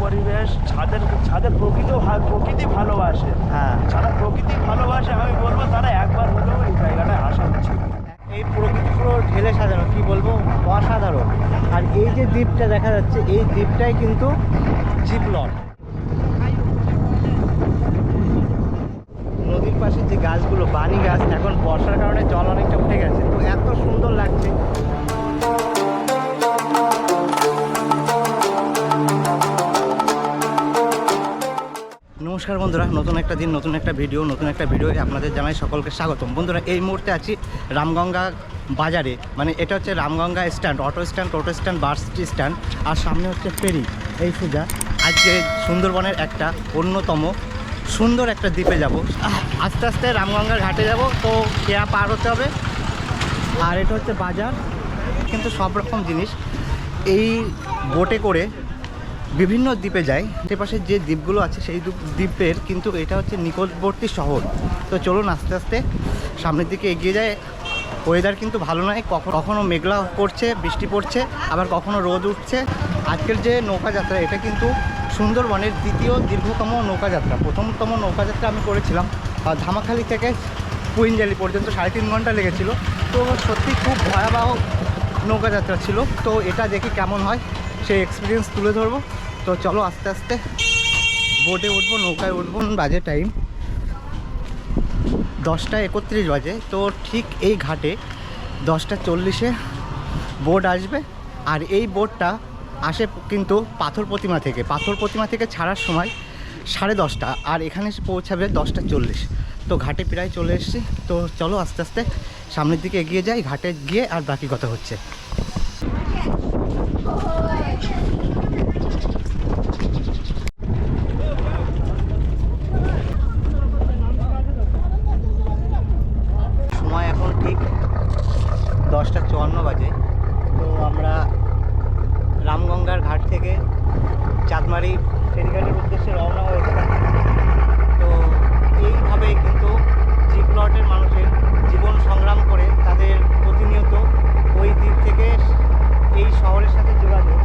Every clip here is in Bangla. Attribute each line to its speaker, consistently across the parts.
Speaker 1: পরিবেশ, ছাদের প্রকৃতি ভালোবাসে।
Speaker 2: হ্যাঁ,
Speaker 1: যারা প্রকৃতি ভালোবাসে আমি বলবো তারা একবার হলেও এই জায়গাটায় আসা উচিত।
Speaker 2: এই প্রকৃতি পুরো ঢেলে সাজানো, কি বলবো, অসাধারণ। আর এই যে দ্বীপটা দেখা যাচ্ছে, এই দ্বীপটাই কিন্তু জিপ লট। নদীর পাশে যে গাছগুলো, বানি গাছ, এখন বর্ষার কারণে জল অনেকটা উঠে গেছে, তো এত সুন্দর লাগছে। নমস্কার বন্ধুরা, নতুন একটা দিন, নতুন একটা ভিডিও আপনাদের জানাই সকলকে স্বাগতম। বন্ধুরা, এই মুহূর্তে আছি রামগঙ্গা বাজারে, মানে এটা হচ্ছে Ramganga stand, auto stand, bus stand, আর সামনে হচ্ছে ফেরি। এই সোজা আজকে সুন্দরবনের একটা অন্যতম সুন্দর একটা দ্বীপে যাব। আস্তে আস্তে রামগঙ্গার ঘাটে যাব, তো কেয়া পার হতে হবে। আর এটা হচ্ছে বাজার, কিন্তু সব রকম জিনিস এই বোটে করে বিভিন্ন দ্বীপে যায়। আশেপাশে যে দ্বীপগুলো আছে সেই দ্বীপের কিন্তু এটা হচ্ছে নিকটবর্তী শহর। তো চলুন আস্তে আস্তে সামনের দিকে এগিয়ে যায়। ওয়েদার কিন্তু ভালো নয়, কখনো মেঘলা করছে, বৃষ্টি পড়ছে, আবার কখনো রোদ উঠছে। আজকের যে নৌকাযাত্রা, এটা কিন্তু সুন্দরবনের দ্বিতীয় দীর্ঘতম নৌকাযাত্রা। প্রথমতম নৌকাযাত্রা আমি করেছিলাম ধামাখালি থেকে পুইনজালি পর্যন্ত, 3.5 ঘন্টা লেগেছিল। তো সত্যি খুব ভয়াবহ নৌকাযাত্রা ছিল। তো এটা দেখি কেমন হয় সেই এক্সপিরিয়েন্স তুলে ধরবো। তো চলো আস্তে আস্তে বোটে উঠবো, নৌকায় উঠবো। বাজে টাইম 10:31 বাজে। তো ঠিক এই ঘাটে 10:40 বোট আসবে। আর এই বোটটা আসে কিন্তু পাথর প্রতিমা থেকে ছাড়ার সময় 10:30, আর এখানে এসে পৌঁছাবে 10:40। তো ঘাটে প্রায় চলে এসেছি। তো চলো আস্তে আস্তে সামনের দিকে এগিয়ে যাই, ঘাটে গিয়ে আর বাকি কথা হচ্ছে। সময় এখন ঠিক 10:54 বাজে। তো আমরা রামগঙ্গার ঘাট থেকে চাঁদমারি ফেরিঘাটের উদ্দেশ্যে রওনা হয়েছে। তো এইভাবেই কিন্তু জিপ লটের মানুষের জীবন সংগ্রাম করে তাদের প্রতিনিয়ত ওই দ্বীপ থেকে এই শহরের সাথে যোগাযোগ।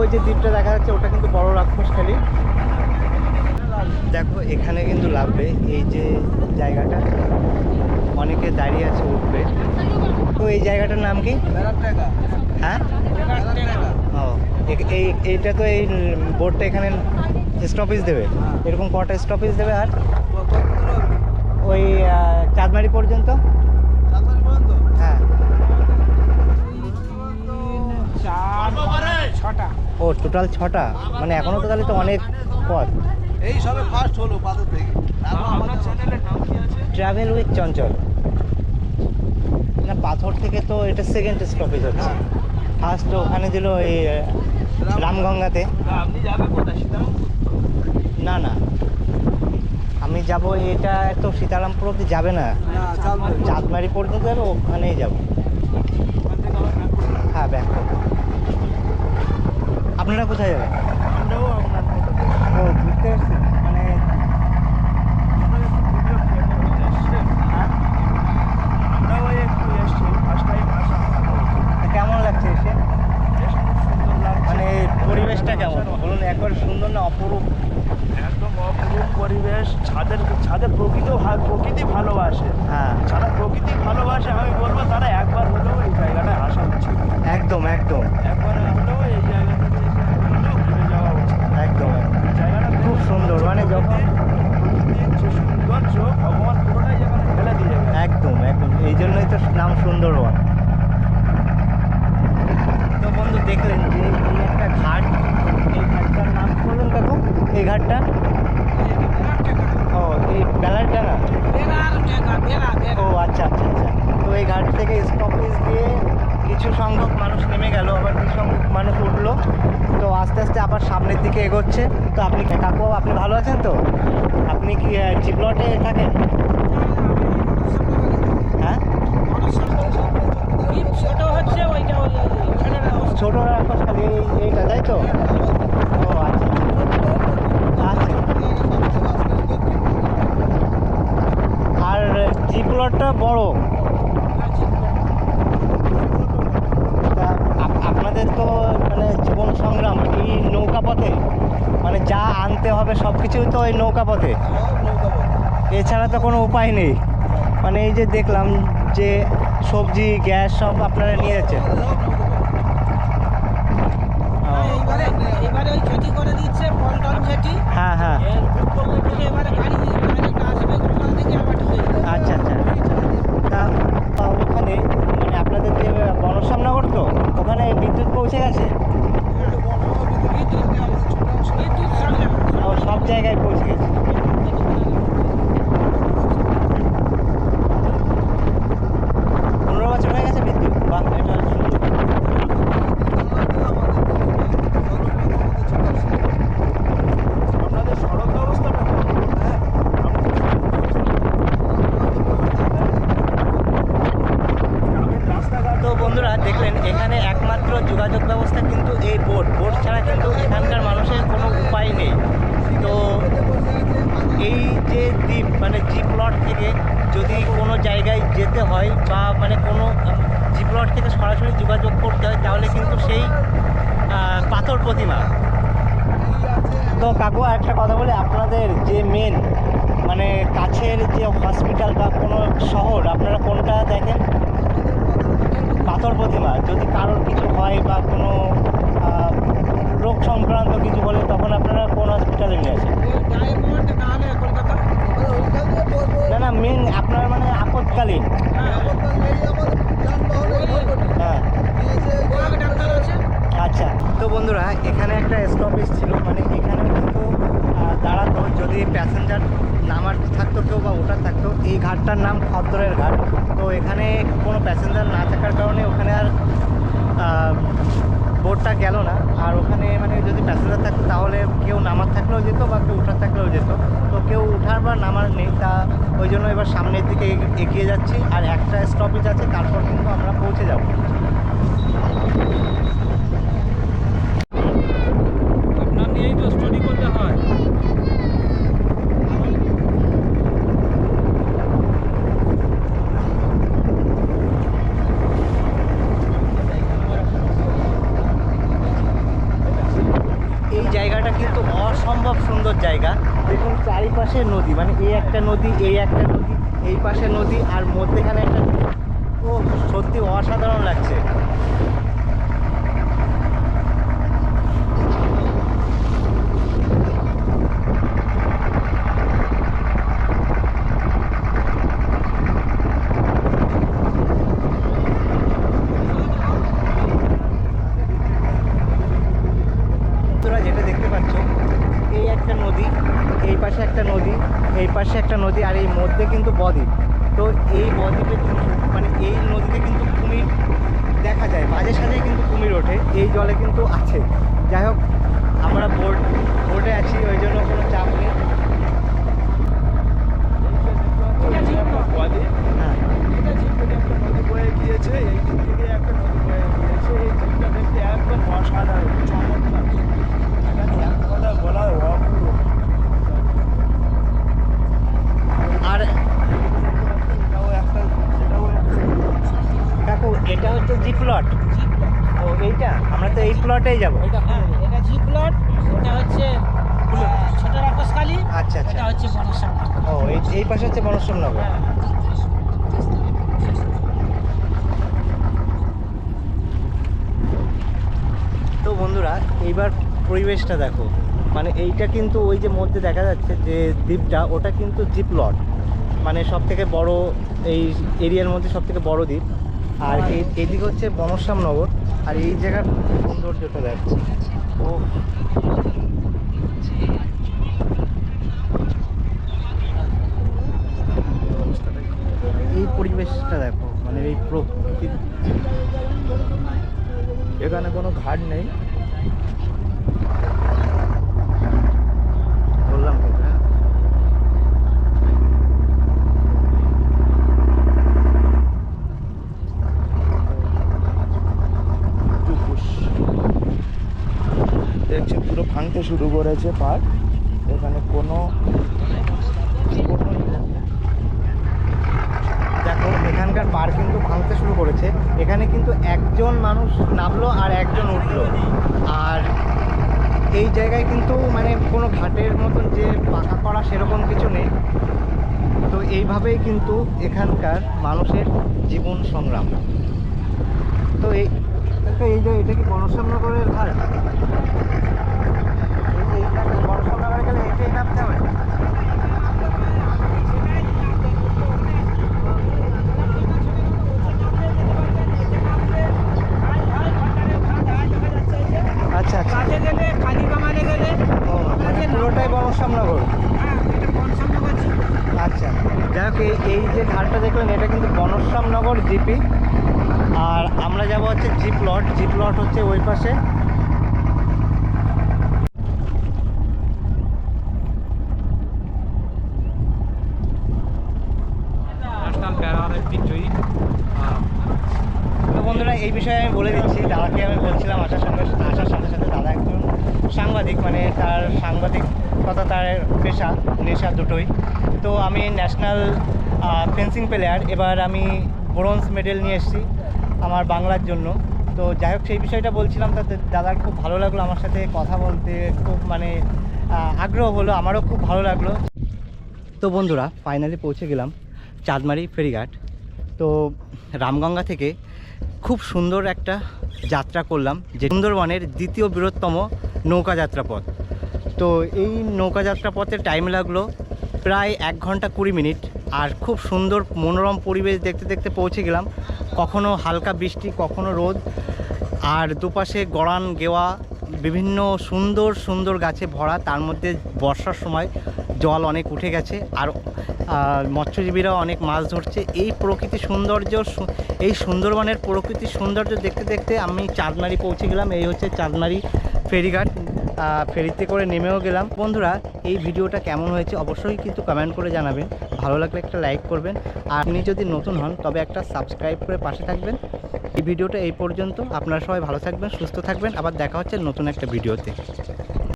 Speaker 2: ওই যে দ্বীপটা দেখা যাচ্ছে ওটা কিন্তু বড় রাক্ষসখালী। দেখো এখানে কিন্তু লাভবে এই যে জায়গাটা, অনেকে দাঁড়িয়ে আছে উঠবে। তো এই জায়গাটার নাম কি? হ্যাঁ ও এইটা তো এই বোর্ডটা এখানে স্টপেজ দেবে, এরকম কটা স্টপেজ দেবে? আর ওই চাঁদমারি পর্যন্ত? হ্যাঁ ও টোটাল 6টা, মানে এখনো তো তাহলে তো অনেক পথ।
Speaker 3: এই সবে ফার্স্ট হলো পাথর থেকে।
Speaker 2: ট্রাভেল উইথ চঞ্চল না, পাথর থেকে তো এটা সেকেন্ড স্টপেজ হচ্ছে। ফার্স্ট ওখানে দিল এই রামগঙ্গাতে।
Speaker 1: আপনি যাবেন কোথায়? সীতারামপুর?
Speaker 2: না না, আমি যাব এটা তো সীতারামপুর অব্দি যাবে না, চাঁদমারি পর্যন্ত যাবে, ওখানেই যাব। হ্যাঁ ব্যাক করবো। আপনারা কোথায় যাবেন?
Speaker 1: আমরাও আপনার মতো।
Speaker 2: ও ঘুরতে এসেছেন মানে?
Speaker 1: আমরাও ওই একটু এসছি, ফার্স্ট টাইম আসা।
Speaker 2: কেমন লাগছে এসে?
Speaker 1: বেশ খুব সুন্দর লাগছে।
Speaker 2: মানে পরিবেশটা কেমন বলুন একবার? সুন্দর না অপরূপ?
Speaker 1: একদম অপরূপ পরিবেশ। ছাদের প্রকৃতি ভালোবাসে।
Speaker 2: হ্যাঁ
Speaker 1: যারা প্রকৃতি ভালোবাসে আমি বলবো তারা একবার হলেও এই জায়গাটায় আসা উচিত।
Speaker 2: একদম একদম
Speaker 1: একবার হলেও এই জায়গাটাতে এসে হলেও ঘুরে যাওয়া উচিত।
Speaker 2: একদম
Speaker 1: জায়গাটা
Speaker 2: খুব সুন্দর, মানে যখন
Speaker 1: প্রকৃতির যে সৌন্দর্য ভগবান পুরোটাই যেখানে ফেলে দিয়ে গেছে।
Speaker 2: একদম একদম, এই জন্যই তো নাম সুন্দরবন। তো বন্ধু দেখলেন যে এই একটা ঘাট, এই ঘাটটার নাম বললেন কাকু? এই ঘাটটা ও এই বেলারডাঙ্গা। ও আচ্ছা আচ্ছা আচ্ছা। তো এই ঘাট থেকে স্টপেজ দিয়ে কিছু সংখ্যক মানুষ নেমে গেল, আবার কিছু সংখ্যক মানুষ উঠলো। তো আস্তে আস্তে আবার সামনের দিকে এগোচ্ছে। তো আপনি কাকু আপনি ভালো আছেন তো? আপনি কি চিপলটে থাকেন? হ্যাঁ ছোট রাক্ষসখালী এইটা তাই তো? ও আচ্ছা আচ্ছা। আর জিপ্লটটা বড়। তা আপনাদের তো মানে জীবন সংগ্রাম এই নৌকা পথে, মানে যা আনতে হবে সব কিছুই তো এই নৌকা পথে, এছাড়া তো কোনো উপায় নেই। মানে এই যে দেখলাম যে সবজি গ্যাস সব আপনারা নিয়ে যাচ্ছেন।
Speaker 4: এবারে ওই খেতি করে দিচ্ছে পল্টন খেতি।
Speaker 2: হ্যাঁ হ্যাঁ
Speaker 4: এবারে গাড়ি আসবে কোথাও থেকে আবার ঢুকে যাবে।
Speaker 2: আচ্ছা আচ্ছা। তা ওখানে মানে আপনাদের যে বনশ্যামনগর তো ওখানে বিদ্যুৎ পৌঁছে গেছে?
Speaker 4: বিদ্যুৎ সামনে
Speaker 2: ও সব জায়গায় পৌঁছে গেছে। 15 বছর হয়ে গেছে বিদ্যুৎ? বাহ, এটা সুন্দর।
Speaker 1: আপনাদের সড়ক ব্যবস্থাটা কেমন? রাস্তাঘাট
Speaker 2: তো বন্ধুরা দেখলেন এখানে একমাত্র যোগাযোগ ব্যবস্থা কিন্তু এই বোট ছাড়া কিন্তু এখানকার মানুষের কোনো উপায় নেই। তো এই যে দ্বীপ মানে জিপ্লট থেকে যদি কোনো জায়গায় যেতে হয় বা মানে কোনো জিপ্লট থেকে সরাসরি যোগাযোগ করতে হয় তাহলে কিন্তু সেই পাথর প্রতিমা। তো কাকু একটা কথা বলে, আপনাদের যে মেন মানে কাছের যে হসপিটাল বা কোনো শহর আপনারা কোনটা দেখেন? পাথর প্রতিমা। যদি কারোর কিছু হয় বা কোনো রোগ সংক্রান্ত কিছু বলে তখন আপনারা কোন হসপিটালে নিয়ে আসেন? না না, মেন আপনার মানে আপৎকালীন। হ্যাঁ আচ্ছা। তো বন্ধুরা এখানে একটা স্টপেজ ছিল, মানে এখানে কিন্তু দাঁড়াতো যদি প্যাসেঞ্জার নামার থাকতো কেউ বা ওঠার থাকতো। এই ঘাটটার নাম খদ্দরের ঘাট। তো এখানে কোনো প্যাসেঞ্জার না থাকার কারণে ওখানে আর বোটটা গেল না। আর ওখানে মানে যদি প্যাসেঞ্জার থাকতো তাহলে কেউ নামার থাকলেও যেত বা কেউ ওঠার থাকলেও যেত। তো কেউ ওঠার বা নামার নেই, তা ওই জন্য এবার সামনের দিকে এগিয়ে যাচ্ছি। আর একটা স্টপেজ আছে, তারপর কিন্তু আমরা পৌঁছে যাব।
Speaker 1: আপনার নিয়েই তো স্টাডি করতে হয়।
Speaker 2: পাশে নদী, মানে এই একটা নদী, এই একটা নদী, এই পাশে নদী, আর মধ্যেখানে একটা, ও সত্যি অসাধারণ লাগছে। তোরা যেটা দেখতে পাচ্ছ, এই একটা নদী, এই পাশে একটা নদী, এই পাশে একটা নদী, আর এই মধ্যে কিন্তু বদ্বীপ। তো এই বদ্বীপে কিন্তু, মানে এই নদীতে কিন্তু কুমির দেখা যায়, মাঝে সাঝে কিন্তু কুমির ওঠে, এই জলে কিন্তু আছে। যাই হোক, আমরা বোটে আছি, ওই জন্য কোনো চাপ নেই। হ্যাঁ,
Speaker 1: নদী বয়ে গিয়েছে, এই দিক থেকে একটা নদী বয়ে গিয়েছে। এই দিকটা দেখতে একদম অসাধারণ, চমৎকার। এখানে এক কথা বলা অপূর্ব।
Speaker 2: আর
Speaker 1: এটাও একটা, সেটাও একটা।
Speaker 2: কাকু, এটা হচ্ছে জি প্লট। ও এইটা, আমরা তো এই প্লটেই যাবো।
Speaker 4: হ্যাঁ, এটা জি প্লট, এটা হচ্ছে ছোট রাক্ষসকালী,
Speaker 2: আচ্ছা আচ্ছা।
Speaker 4: এটা হচ্ছে বনশ্যাম।
Speaker 2: ও এই পাশে হচ্ছে বনশ্যাম নগর। তো বন্ধুরা, এইবার পরিবেশটা দেখো, মানে এইটা কিন্তু ওই যে মধ্যে দেখা যাচ্ছে যে দ্বীপটা, ওটা কিন্তু দ্বীপ লট, মানে সব থেকে বড় এই এরিয়ার মধ্যে সব থেকে বড় দ্বীপ। আর এইদিকে হচ্ছে বনশ্যাম নগর, আর এই জায়গার সৌন্দর্যটা দেখো। ও এই পরিবেশটা দেখো, মানে এই প্রকৃতি।
Speaker 1: এখানে কোনো ঘাট নেই।
Speaker 2: বললাম তো, হ্যাঁ।
Speaker 1: দেখছি পুরো ভাঙতে শুরু করেছে পার্ক। এখানে কোনো
Speaker 2: দেখো, এখানকার পার্ক কিন্তু ভাঙতে শুরু করেছে। এখানে কিন্তু একজন মানুষ নামলো আর একজন উঠলো। আর এই জায়গায় কিন্তু মানে কোনো ঘাটের মতন যে পাকা করা সেরকম কিছু নেই। তো এইভাবেই কিন্তু এখানকার মানুষের জীবন সংগ্রাম। তো এই যে এটা কি বনশ্যাম নগরের ঘাট? বনশ্যাম নগরে গেলে এটাই নামতে হবে। আচ্ছা আচ্ছা,
Speaker 4: কাজে গেলে, কালীবাঙালে গেলে,
Speaker 2: ও মানে পুরোটাই বনশ্যাম নগর।
Speaker 4: হ্যাঁ, এটা বনশ্যাম নগর জি।
Speaker 2: আচ্ছা, যাই হোক, এই যে ঘাটটা দেখলেন, এটা কিন্তু বনশ্যাম নগর জিপি। আর আমরা যাব হচ্ছে জি প্লট। জি প্লট হচ্ছে ওই পাশে। তো বন্ধুরা, এই বিষয়ে আমি বলে দিচ্ছি, দাদাকে আমি বলছিলাম আসার সাথে সাথে দাদা একজন সাংবাদিক, মানে তার সাংবাদিকতা তার পেশা নেশা দুটোই। তো আমি ন্যাশনাল ফেন্সিং প্লেয়ার, এবার আমি ব্রোঞ্জ মেডেল নিয়ে এসেছি আমার বাংলার জন্য। তো যাই হোক, সেই বিষয়টা বলছিলাম, তাতে দাদার খুব ভালো লাগলো আমার সাথে কথা বলতে, খুব মানে আগ্রহ হলো, আমারও খুব ভালো লাগলো। তো বন্ধুরা, ফাইনালি পৌঁছে গেলাম চাঁদমারি ফেরিঘাট। তো রামগঙ্গা থেকে খুব সুন্দর একটা যাত্রা করলাম, যে সুন্দরবনের দ্বিতীয় বৃহত্তম নৌকা যাত্রাপথ। তো এই নৌকা যাত্রাপথের টাইম লাগলো প্রায় 1 ঘন্টা 20 মিনিট। আর খুব সুন্দর মনোরম পরিবেশ দেখতে দেখতে পৌঁছে গেলাম। কখনো হালকা বৃষ্টি, কখনো রোদ, আর দুপাশে গড়ান গেওয়া, বিভিন্ন সুন্দর সুন্দর গাছে ভরা। তার মধ্যে বর্ষার সময় জল অনেক উঠে গেছে, আর মৎস্যজীবীরাও অনেক মাছ ধরছে। এই প্রকৃতি সৌন্দর্য, এই সুন্দরবনের প্রকৃতির সৌন্দর্য দেখতে দেখতে আমি চাঁদমারি পৌঁছে গেলাম। এই হচ্ছে চাঁদমারি ফেরিঘাট। ফেরিতে করে নেমেও গেলাম। বন্ধুরা, এই ভিডিওটা কেমন হয়েছে অবশ্যই কিন্তু কমেন্ট করে জানাবেন। ভালো লাগলে একটা লাইক করবেন, আর আপনি যদি নতুন হন তবে একটা সাবস্ক্রাইব করে পাশে থাকবেন। এই ভিডিওটা এই পর্যন্ত। আপনারা সবাই ভালো থাকবেন, সুস্থ থাকবেন। আবার দেখা হচ্ছে নতুন একটা ভিডিওতে।